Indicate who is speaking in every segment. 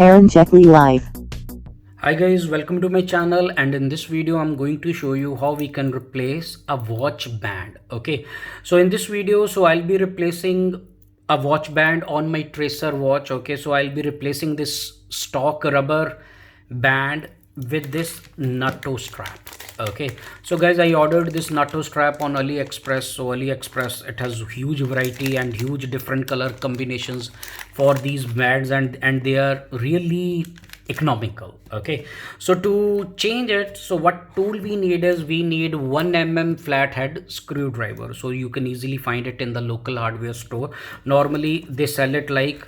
Speaker 1: karanjetlilive.
Speaker 2: Hi guys, welcome to my channel, and in this video I'm going to show you how we can replace a watch band. Okay, so in this video, I'll be replacing a watch band on my tracer watch. Okay, so I'll be replacing this stock rubber band with this NATO strap. Okay, so guys, I ordered this NATO strap on AliExpress. So AliExpress, it has huge variety and huge different color combinations for these bands, and they are really economical. Okay, so to change it, so what tool we need is we need 1 mm flathead screwdriver. So you can easily find it in the local hardware store. Normally they sell it like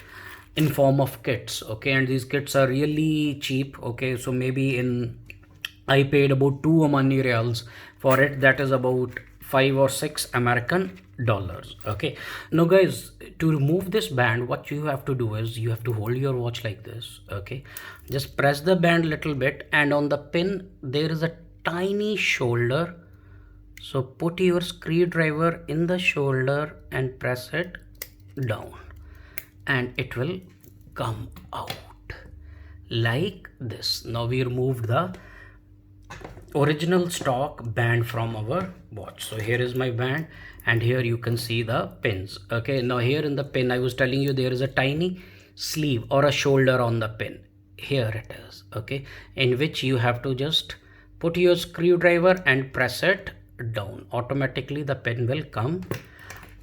Speaker 2: in form of kits. Okay, and these kits are really cheap. Okay, so maybe I paid about 2 Omani reals for it. That is about 5 or 6 American dollars. Okay, now guys, to remove this band, what you have to do is you have to hold your watch like this. Okay, just press the band little bit, and on the pin there is a tiny shoulder. So put your screwdriver in the shoulder and press it down, and it will come out like this. Now we removed the original stock band from our watch. So here is my band, and here you can see the pins. Okay, now here in the pin, I was telling you there is a tiny sleeve or a shoulder on the pin. Here it is. Okay, in which you have to just put your screwdriver and press it down. Automatically the pin will come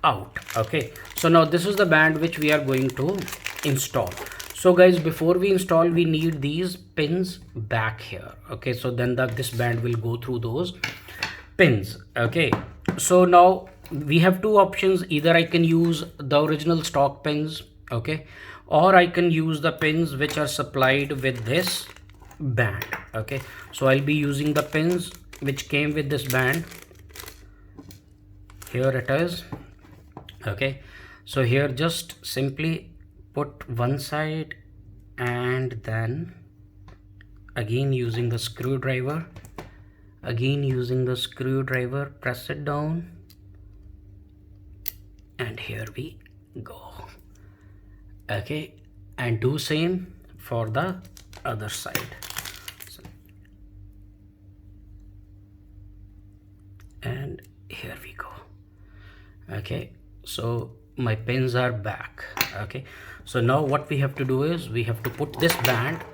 Speaker 2: out. Okay, so now this is the band which we are going to install. So guys, before we install, we need these pins back here. Okay, so then this band will go through those pins. Okay, so now we have two options. Either I can use the original stock pins, okay, or I can use the pins which are supplied with this band. Okay, so I'll be using the pins which came with this band. Here it is. Okay, so here just simply put one side, and then again using the screwdriver, press it down, and here we go. Okay, and do same for the other side. And here we go. Okay, so my pins are back. Okay, so now what we have to do is we have to put this band.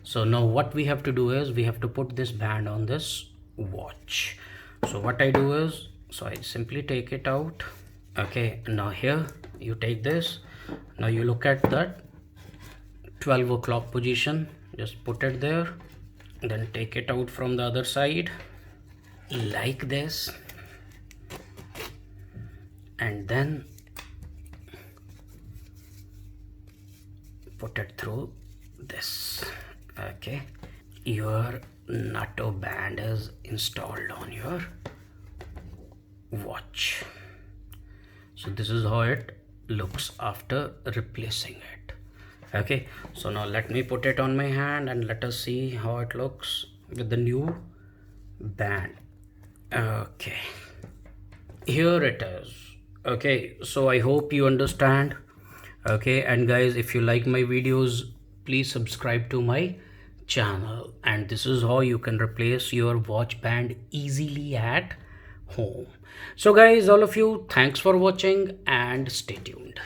Speaker 2: So now what we have to do is we have to put this band on this watch. So what I do is, so I simply take it out. Okay, now here you take this. Now you look at that 12 o'clock position, just put it there, then take it out from the other side like this, and then put it through this. Okay, your NATO band is installed on your watch. So this is how it looks after replacing it. Okay, so now let me put it on my hand and let us see how it looks with the new band. Okay, here it is. Okay, so I hope you understand. Okay, and guys, if you like my videos, please subscribe to my channel. And this is how you can replace your watch band easily at home. So guys, all of you, thanks for watching and stay tuned.